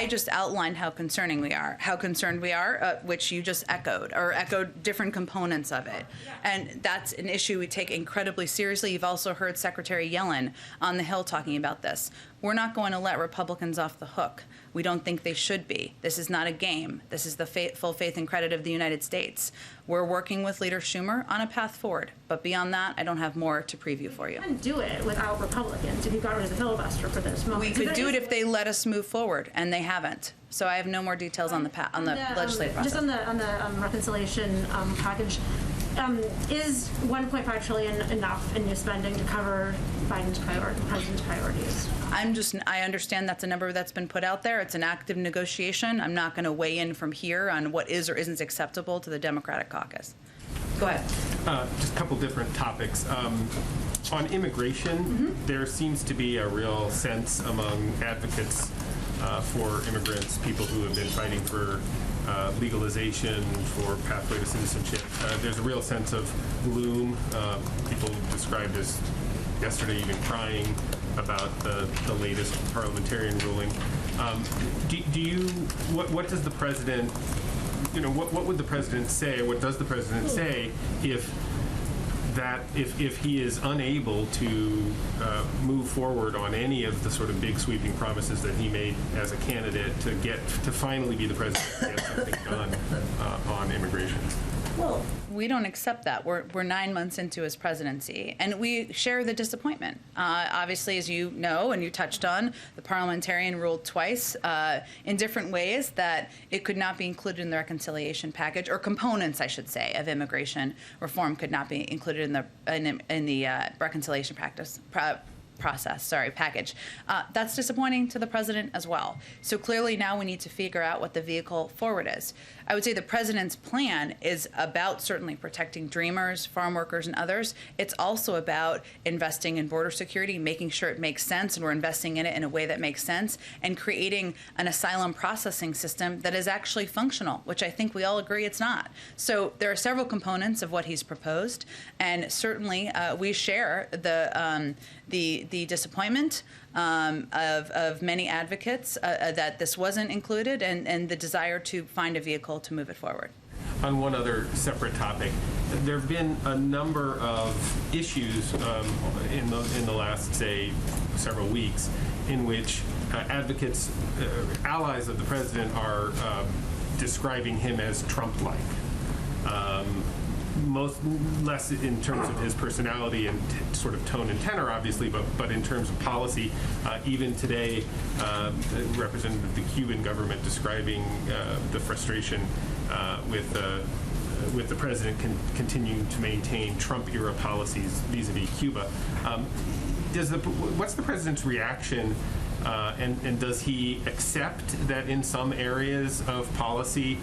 I just outlined how concerned we are, which you just echoed different components of it. And that's an issue we take incredibly seriously. You've also heard Secretary Yellen on the Hill talking about this. We're not going to let Republicans off the hook. We don't think they should be. This is not a game. This is the full faith and credit of the United States. We're working with Leader Schumer on a path forward. But beyond that, I don't have more to preview for you. We couldn't do it without Republicans if you got rid of the filibuster for this moment. We could do it if they let us move forward, and they haven't. So I have no more details on the legislative process. Just on the reconciliation package, is 1.5 trillion enough in new spending to cover the president's priorities? I understand that's a number that's been put out there. It's an active negotiation. I'm not going to weigh in from here on what is or isn't acceptable to the Democratic caucus. Go ahead. Just a couple different topics. On immigration, there seems to be a real sense among advocates for immigrants, people who have been fighting for legalization, for pathway to citizenship. There's a real sense of gloom. People described as yesterday even crying about the latest parliamentarian ruling. What does the president, what would the president say, what does the president say if he is unable to move forward on any of the sort of big sweeping promises that he made as a candidate to finally be the president and get something done on immigration? Well, we don't accept that. We're 9 months into his presidency, and we share the disappointment. Obviously, as you know and you touched on, the parliamentarian ruled twice in different ways that it could not be included in the reconciliation package, or components, I should say, of immigration reform could not be included in the reconciliation package. That's disappointing to the president as well. So clearly now we need to figure out what the vehicle forward is. I would say the president's plan is about certainly protecting dreamers, farm workers, and others. It's also about investing in border security, making sure it makes sense, and we're investing in it in a way that makes sense, and creating an asylum processing system that is actually functional, which I think we all agree it's not. So there are several components of what he's proposed, and certainly we share the disappointment of many advocates that this wasn't included, and the desire to find a vehicle to move it forward. On one other separate topic, there have been a number of issues in the last, say, several weeks in which advocates, allies of the president, are describing him as Trump-like. Less in terms of his personality and sort of tone and tenor, obviously, but in terms of policy. Even today, representative of the Cuban government describing the frustration with the president continuing to maintain Trump-era policies vis-a-vis Cuba. What's the president's reaction, and does he accept that in some areas of policy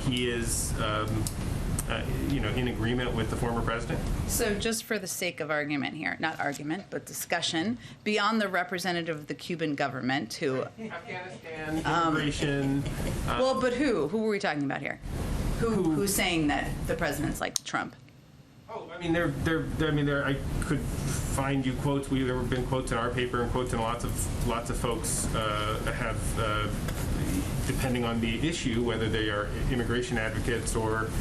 he is in agreement with the former president? So just for the sake of argument here, not argument, but discussion, beyond the representative of the Cuban government who... Afghanistan, immigration... well, but who? Who were we talking about here? Who's saying that the president's like Trump? Oh, I mean, I could find you quotes. There have been quotes in our paper and quotes in lots of folks have, depending on the issue, whether they are immigration advocates or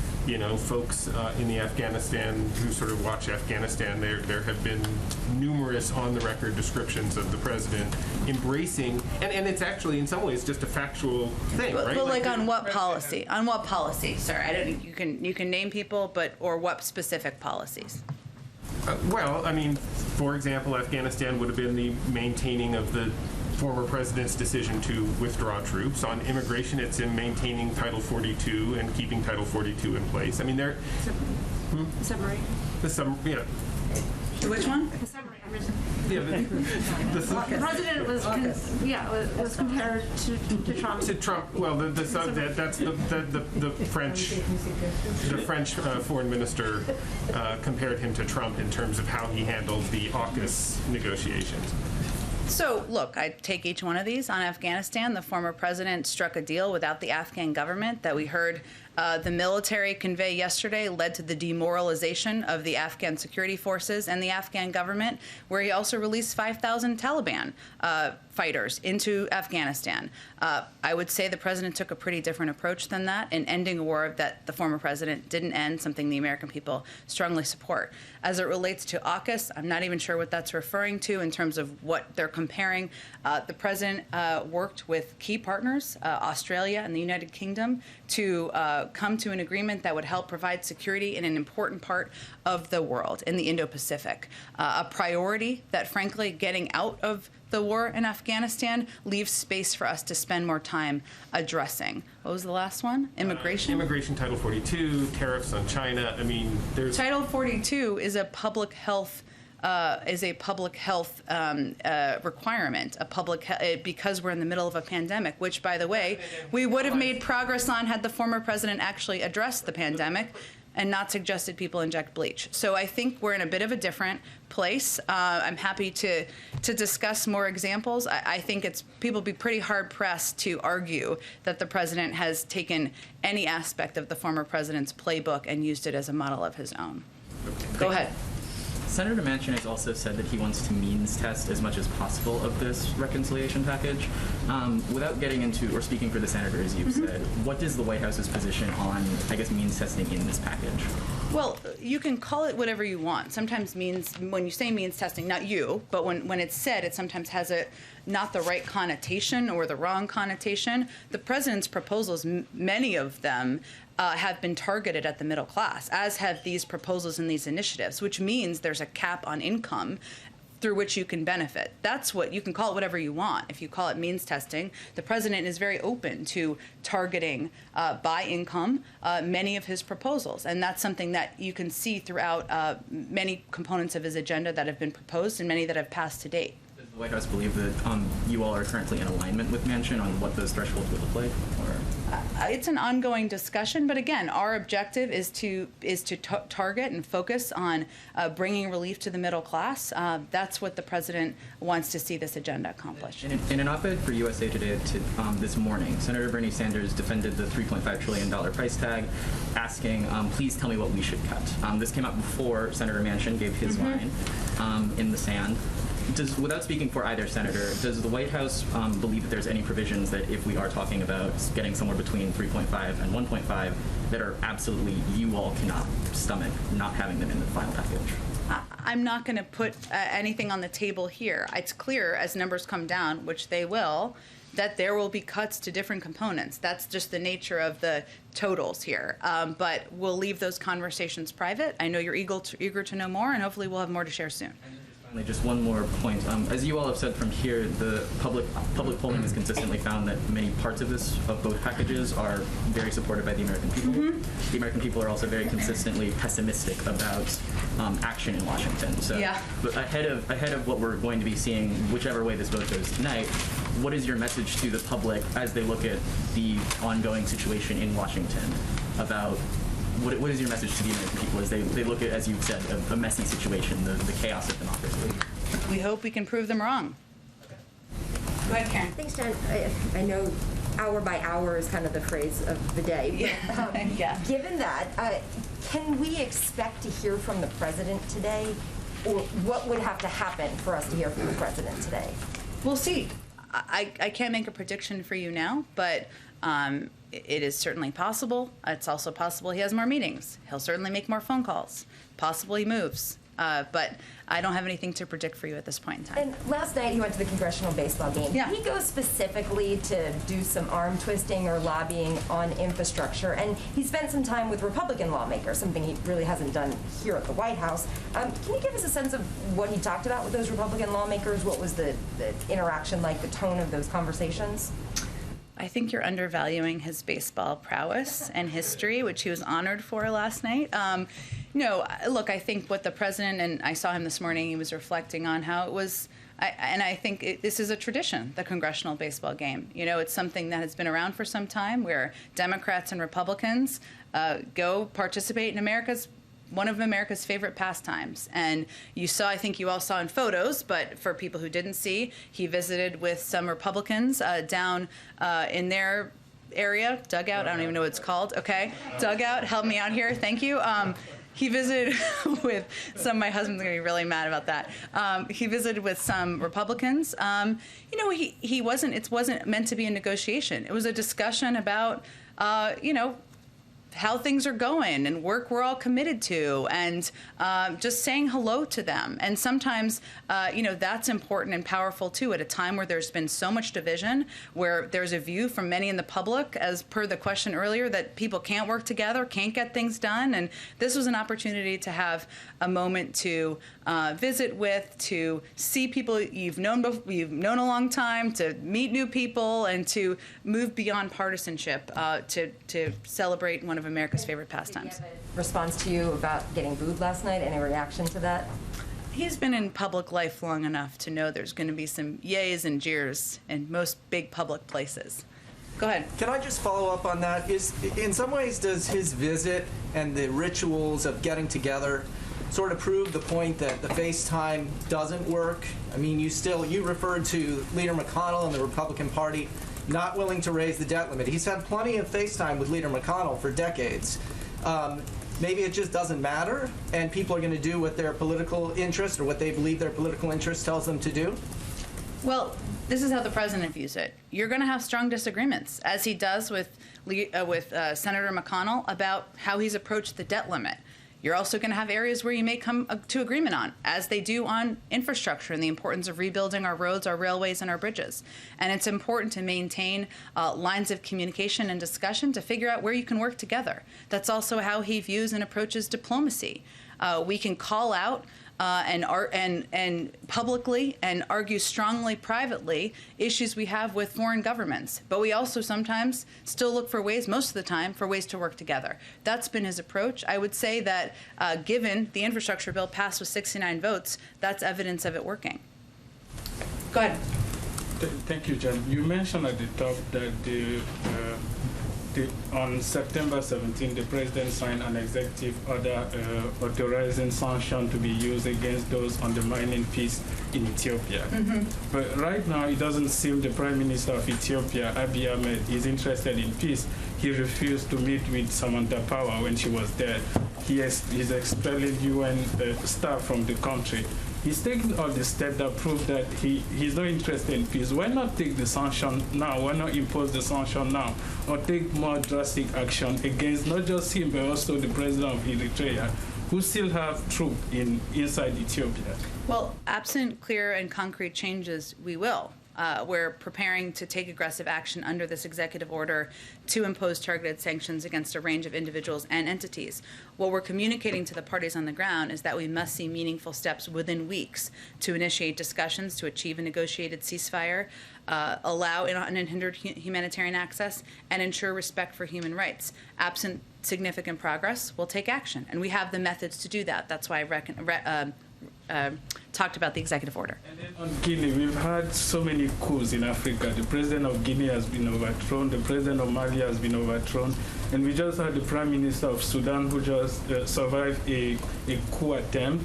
folks in the Afghanistan who sort of watch Afghanistan. There have been numerous on-the-record descriptions of the president embracing, and it's actually in some ways just a factual thing, right? But like on what policy? On what policy, sir? I don't. You can name people, or what specific policies? Well, I mean, for example, Afghanistan would have been the maintaining of the former president's decision to withdraw troops. On immigration, it's in maintaining Title 42 and keeping Title 42 in place. I mean, they're... Submarine. Which one? The submarine. The president was compared to Trump. To Trump. Well, that's the French foreign minister compared him to Trump in terms of how he handled the AUKUS negotiations. So, look, I take each one of these. On Afghanistan, the former president struck a deal without the Afghan government that we heard the military convey yesterday led to the demoralization of the Afghan security forces and the Afghan government, where he also released 5,000 Taliban fighters into Afghanistan. I would say the president took a pretty different approach than that in ending a war that the former president didn't end, something the American people strongly support. As it relates to AUKUS, I'm not even sure what that's referring to in terms of what they're comparing. The president worked with key partners, Australia and the United Kingdom, to come to an agreement that would help provide security in an important part of the world, in the Indo-Pacific. A priority that, frankly, getting out of the war in Afghanistan leaves space for us to spend more time addressing. What was the last one? Immigration? Immigration, Title 42, tariffs on China. I mean, there's... Title 42 is a public health requirement, because we're in the middle of a pandemic, which, by the way, we would have made progress on had the former president actually addressed the pandemic and not suggested people inject bleach. So I think we're in a bit of a different place. I'm happy to discuss more examples. I think people be pretty hard pressed to argue that the president has taken any aspect of the former president's playbook and used it as a model of his own. Go ahead. Senator Manchin has also said that he wants to means test as much as possible of this reconciliation package. Without getting into, or speaking for the senator, as you've said, what is the White House's position on, I guess, means testing in this package? Well, you can call it whatever you want. Sometimes when you say means testing, not you, but when it's said, it sometimes has not the right connotation or the wrong connotation. The president's proposals, many of them, have been targeted at the middle class, as have these proposals and these initiatives, which means there's a cap on income through which you can benefit. That's what you can call it, whatever you want. If you call it means testing, the president is very open to targeting by income many of his proposals, and that's something that you can see throughout many components of his agenda that have been proposed and many that have passed to date. Does the White House believe that you all are currently in alignment with Manchin on what those thresholds would look like? Or? It's an ongoing discussion, but again, our objective is to target and focus on bringing relief to the middle class. That's what the president wants to see this agenda accomplish. In an op-ed for USA Today this morning, Senator Bernie Sanders defended the $3.5 trillion price tag, asking, please tell me what we should cut. This came out before Senator Manchin gave his line in the sand. Without speaking for either senator, does the White House believe that there's any provisions that if we are talking about getting somewhere between 3.5 and 1.5 that are absolutely, you all cannot stomach not having them in the final package? I'm not going to put anything on the table here. It's clear as numbers come down, which they will, that there will be cuts to different components. That's just the nature of the totals here. But we'll leave those conversations private. I know you're eager to know more, and hopefully we'll have more to share soon. Just one more point. As you all have said from here, the public polling has consistently found that many parts of both packages are very supported by the American people. The American people are also very consistently pessimistic about action in Washington. So, but ahead of what we're going to be seeing, whichever way this vote goes tonight, what is your message to the public as they look at the ongoing situation in Washington about? What is your message to the American people as they look at, as you've said, a messy situation, the chaos of democracy? We hope we can prove them wrong. Go ahead, Karen. Thanks, Jen. I know hour by hour is kind of the phrase of the day. But, given that, can we expect to hear from the president today? Or what would have to happen for us to hear from the president today? We'll see. I can't make a prediction for you now, but it is certainly possible. It's also possible he has more meetings. He'll certainly make more phone calls. Possible he moves. But I don't have anything to predict for you at this point in time. And last night he went to the congressional baseball game. Yeah. Did he go specifically to do some arm twisting or lobbying on infrastructure? And he spent some time with Republican lawmakers, something he really hasn't done here at the White House. Can you give us a sense of what he talked about with those Republican lawmakers? What was the interaction like, the tone of those conversations? I think you're undervaluing his baseball prowess and history, which he was honored for last night. No, look, I think what the president, and I saw him this morning, he was reflecting on how it was, and I think this is a tradition, the congressional baseball game. You know, it's something that has been around for some time where Democrats and Republicans go participate in America's one of America's favorite pastimes. And you saw, I think you all saw in photos, but for people who didn't see, he visited with some Republicans down in their area, dugout, I don't even know what it's called, okay? Dugout, help me out here, thank you. He visited with some, my husband's gonna be really mad about that. He visited with some Republicans. You know, it wasn't meant to be a negotiation. It was a discussion about, you know, how things are going and work we're all committed to, and just saying hello to them. And sometimes, you know, that's important and powerful too, at a time where there's been so much division, where there's a view from many in the public, as per the question earlier, that people can't work together, can't get things done. And this was an opportunity to have a moment to visit with, to see people you've known a long time, to meet new people, and to move beyond partisanship, to celebrate one of America's favorite pastimes. Response to you about getting booed last night? Any reaction to that? He's been in public life long enough to know there's going to be some yays and jeers in most big public places. Go ahead. Can I just follow up on that? In some ways, does his visit and the rituals of getting together sort of prove the point that the FaceTime doesn't work? I mean, you referred to Leader McConnell and the Republican Party not willing to raise the debt limit. He's had plenty of FaceTime with Leader McConnell for decades. Maybe it just doesn't matter, and people are going to do what their political interest or what they believe their political interest tells them to do? Well, this is how the president views it. You're going to have strong disagreements, as he does with Senator McConnell about how he's approached the debt limit. You're also going to have areas where you may come to agreement on, as they do on infrastructure and the importance of rebuilding our roads, our railways, and our bridges. And it's important to maintain lines of communication and discussion to figure out where you can work together. That's also how he views and approaches diplomacy. We can call out and publicly and argue strongly privately issues we have with foreign governments. But we also sometimes still look for ways, most of the time, for ways to work together. That's been his approach. I would say that given the infrastructure bill passed with 69 votes, that's evidence of it working. Go ahead. Thank you, Jen. You mentioned at the top that on September 17, the president signed an executive order authorizing sanctions to be used against those undermining peace in Ethiopia. Mm-hmm. But right now, it doesn't seem the Prime Minister of Ethiopia, Abiy Ahmed, is interested in peace. He refused to meet with Samantha Power when she was there. He's expelling UN staff from the country. He's taking all the steps that prove that he's not interested in peace. Why not take the sanction now? Why not impose the sanction now? Or take more drastic action against not just him, but also the president of Eritrea, who still have troops inside Ethiopia? Well, absent clear and concrete changes, we will. We're preparing to take aggressive action under this executive order to impose targeted sanctions against a range of individuals and entities. What we're communicating to the parties on the ground is that we must see meaningful steps within weeks to initiate discussions to achieve a negotiated ceasefire, allow unhindered humanitarian access, and ensure respect for human rights. Absent significant progress, we'll take action. And we have the methods to do that. That's why I talked about the executive order. And then on Guinea, we've had so many coups in Africa. The president of Guinea has been overthrown, the president of Mali has been overthrown, and we just had the prime minister of Sudan who just survived a coup attempt.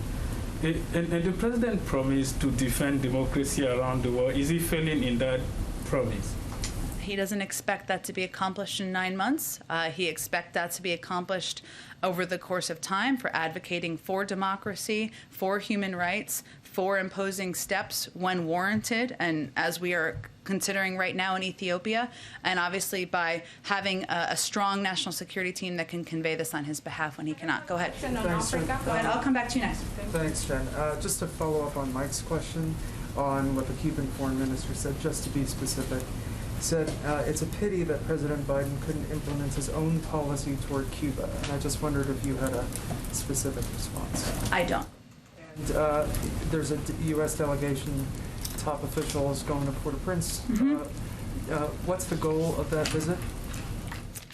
And the president promised to defend democracy around the world. Is he failing in that promise? He doesn't expect that to be accomplished in 9 months. He expects that to be accomplished over the course of time, for advocating for democracy, for human rights, for imposing steps when warranted, and as we are considering right now in Ethiopia, and obviously by having a strong national security team that can convey this on his behalf when he cannot. Go ahead. Thanks, Jen. Go ahead. I'll come back to you next. Thanks, Jen. Just to follow up on Mike's question on what the Cuban foreign minister said, just to be specific, said it's a pity that President Biden couldn't implement his own policy toward Cuba. And I just wondered if you had a specific response. I don't. And there's a U.S. delegation, top officials going to Port-au-Prince. Mm-hmm. What's the goal of that visit?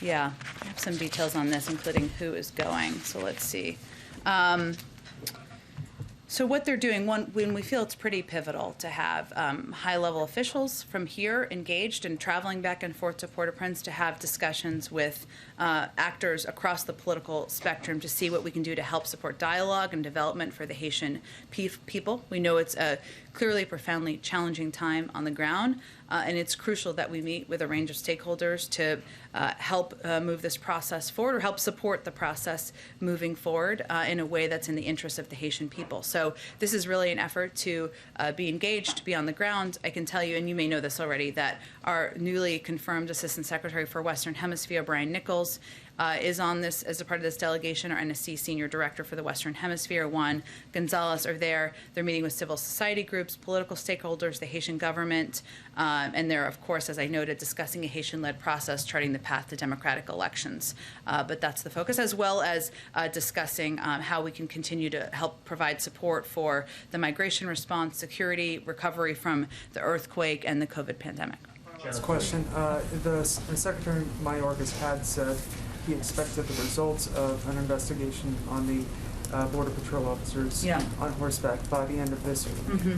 Yeah, I have some details on this, including who is going. So let's see. So what they're doing, when we feel it's pretty pivotal to have high-level officials from here engaged and traveling back and forth to Port-au-Prince to have discussions with actors across the political spectrum to see what we can do to help support dialogue and development for the Haitian people. We know it's a clearly profoundly challenging time on the ground, and it's crucial that we meet with a range of stakeholders to help move this process forward or help support the process moving forward in a way that's in the interest of the Haitian people. So this is really an effort to be engaged, to be on the ground. I can tell you, and you may know this already, that our newly confirmed Assistant Secretary for Western Hemisphere, Brian Nichols, is on this as a part of this delegation. Our NSC Senior Director for the Western Hemisphere, Juan Gonzalez, are there. They're meeting with civil society groups, political stakeholders, the Haitian government, and they're, of course, as I noted, discussing a Haitian-led process charting the path to democratic elections. But that's the focus, as well as discussing how we can continue to help provide support for the migration response, security, recovery from the earthquake, and the COVID pandemic. Last question. The Secretary Mayorkas had said he expected the results of an investigation on the Border Patrol officers on horseback by the end of this week.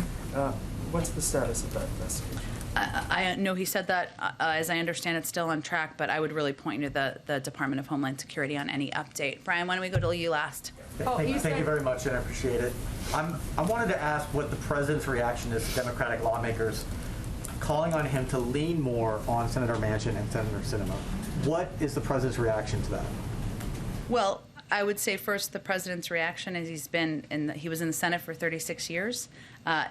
What's the status of that investigation? I know he said that. As I understand, it's still on track, but I would really point you to the Department of Homeland Security on any update. Brian, why don't we go to you last? Thank you very much, and I appreciate it. I wanted to ask what the president's reaction is to Democratic lawmakers calling on him to lean more on Senator Manchin and Senator Sinema. What is the president's reaction to that? Well, I would say first the president's reaction is he was in the Senate for 36 years.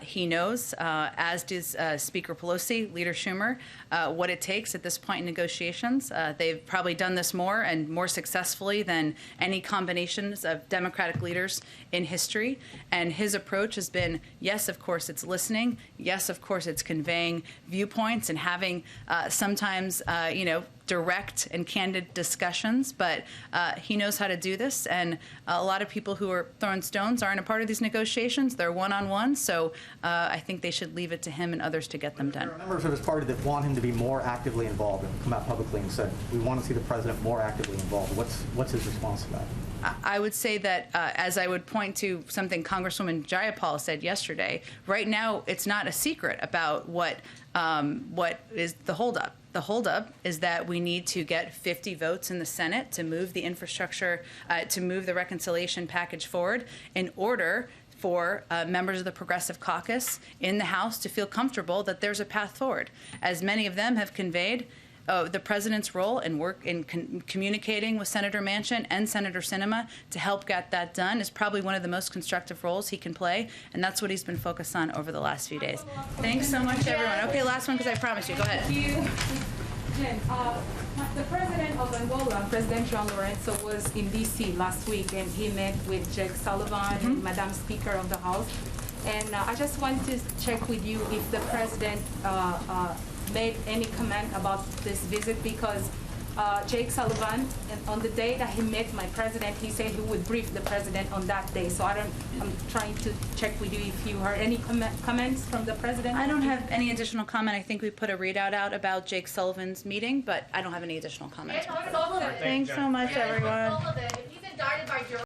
He knows, as does Speaker Pelosi, Leader Schumer, what it takes at this point in negotiations. They've probably done this more and more successfully than any combinations of Democratic leaders in history. And his approach has been, yes, of course, it's listening. Yes, of course, it's conveying viewpoints and having sometimes, direct and candid discussions, but he knows how to do this, and a lot of people who are throwing stones aren't a part of these negotiations. They're one-on-one, so I think they should leave it to him and others to get them done. There are members of his party that want him to be more actively involved and come out publicly and said, we want to see the president more actively involved. What's his response to that? I would say that, as I would point to something Congresswoman Jayapal said yesterday, right now it's not a secret about what is the holdup. The holdup is that we need to get 50 votes in the Senate to move the infrastructure, to move the reconciliation package forward in order for members of the Progressive Caucus in the House to feel comfortable that there's a path forward. As many of them have conveyed, the president's role in communicating with Senator Manchin and Senator Sinema to help get that done is probably one of the most constructive roles he can play, and that's what he's been focused on over the last few days. Thanks so much, everyone. Okay, last one, because I promised you. Go ahead. Thank you. Jen, the president of Angola, President João Lourenço, was in D.C. last week, and he met with Jake Sullivan and Madam Speaker of the House. And I just want to check with you if the president made any comment about this visit, because Jake Sullivan, on the day that he met my president, he said he would brief the president on that day. So I'm trying to check with you if you heard any comments from the president. I don't have any additional comment. I think we put a readout out about Jake Sullivan's meeting, but I don't have any additional comments. Thanks so much, everyone.